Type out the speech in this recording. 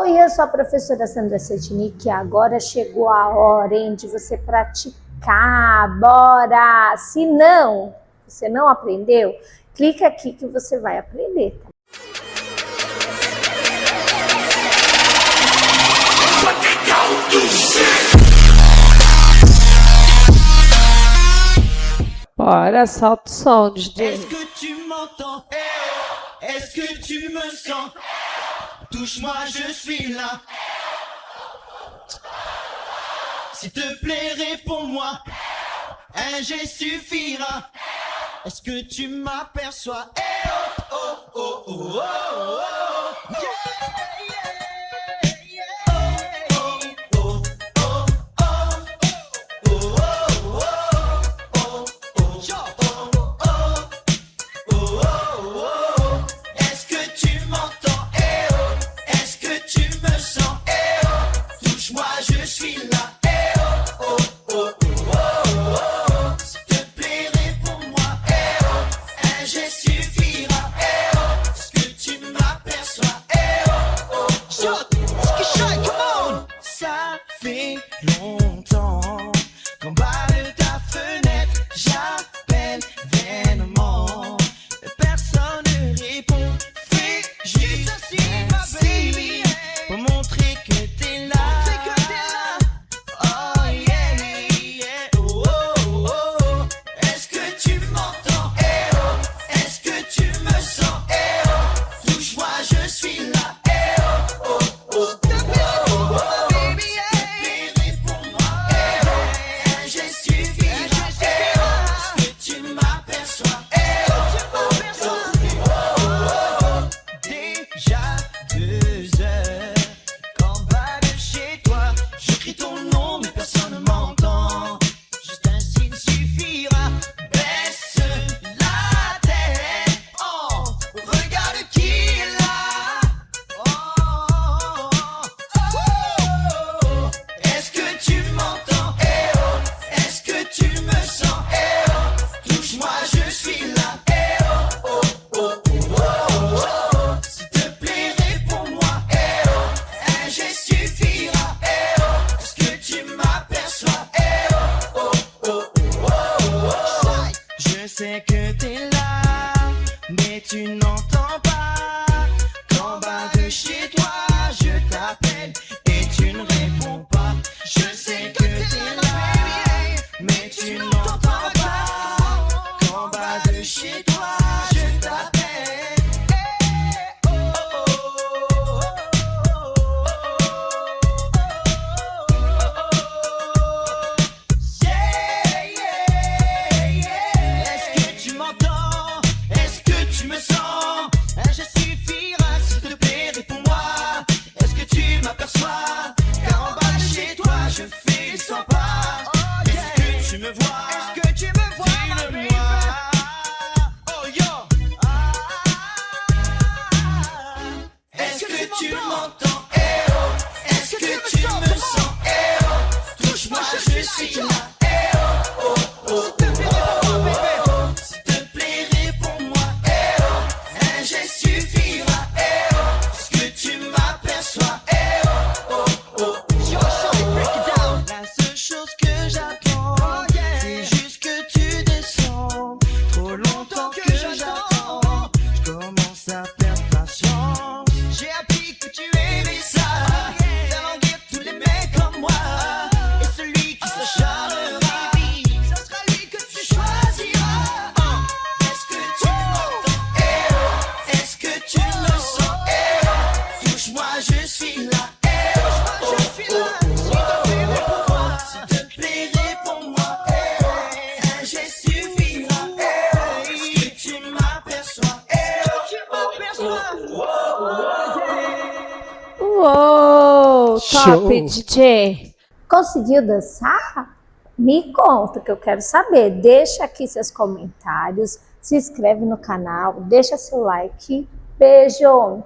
Oi, eu sou a professora Sandra Setnik e agora chegou a hora, hein, de você praticar. Bora! Se não, você não aprendeu, clica aqui que você vai aprender, tá? Bora, solta o som, DJ. Est-ce que tu m'entends? Est-ce que tu me sens? Touche-moi, je suis là. S'il te plaît, réponds-moi. Un geste suffira. Est-ce que tu m'aperçois? Eh oh, oh, oh, oh, oh, oh. Yeah, yeah, yeah. Oh, oh, oh, oh. Oh, oh, oh, oh. Oh, oh, oh. Est-ce que tu m'entends? Eh oh. Est-ce que tu me sens? Eh oh. Touche-moi, je suis là. Eh oh, oh, oh, oh, oh, oh. S'il te plaît, réponds-moi. Eh oh. Un geste suffira. Eh oh. Est-ce que tu m'aperçois? Eh oh, oh, oh. Come on. Ça fait longtemps qu'en bas de ta fenêtre, j'appelle vainement. Personne ne répond. Fais juste un signe pour montrer que t'es là. Oh yeah, yeah. Oh, oh, oh, oh. Est-ce que tu m'entends? Eh oh. Est-ce que tu me sens? Eh oh. Touche-moi, je suis là. Eh oh, oh, oh, oh, oh, oh. Baby, réponds-moi. Eh oh. Un geste suffira. Eh oh. Est-ce que tu m'aperçois? Eh oh, oh, oh, oh, oh. Déjà 2 heures qu'en bas de chez toi, je crie ton nom mais personne ne m'entend. Juste un signe suffira. Baisse la tête. Oh, regarde qui est là. Oh, oh, oh, oh. Est-ce que tu m'entends? Eh oh. Est-ce que tu me sens? Eh oh. Touche-moi, je suis là. Eh oh, oh, oh, oh, oh, oh. S'il te plaît, réponds-moi. Eh oh. Un geste suffira. Eh oh. Est-ce que tu m'aperçois? Eh oh, oh, oh, oh, oh, oh. Je sais que t'es là, mais tu n'entends pas. Qu'en bas de chez toi, je t'appelle et tu ne réponds pas. Je sais que t'es là, mais tu n'entends pas. Qu'en bas de chez toi, je t'appelle. Oh, oh, oh, yeah, yeah, yeah. Est-ce que tu m'entends? Est-ce que tu me sens? Un geste suffira, s'il te plaît, réponds-moi. Est-ce que tu m'aperçois? Car en bas de chez toi, je fais 100 pas. Est-ce que tu me vois? Est-ce que tu me vois? Dis-le-moi. Oh yo. Est-ce que tu m'entends? Eh oh. Est-ce que tu me sens? Eh oh. Touche-moi, je suis là. Eh oh, oh, oh, oh, oh, oh. S'il te plaît, réponds-moi. Eh oh. Un geste suffira. Eh oh. Est-ce que tu m'aperçois? Eh oh, oh, oh, oh, oh. La seule chose que j'attends, c'est juste que tu descends. Trop longtemps que j'attends, je commence à perdre patience. J'ai appris que tu aimais ça, faire languir tous les mecs comme moi. Et celui qui s'acharnera, ça sera lui que tu choisiras. Est-ce que tu m'entends? Eh oh. Est-ce que tu me sens? Eh oh. Touche-moi, je suis là. Eh oh, oh, oh, oh. S'il te plaît, réponds-moi. Eh oh. Un geste suffira. Eh oh. Est-ce que tu m'aperçois? Eh oh, oh, oh, oh, oh. Uou, top, Show. DJ. Conseguiu dançar? Me conta que eu quero saber. Deixa aqui seus comentários, se inscreve no canal, deixa seu like. Beijo!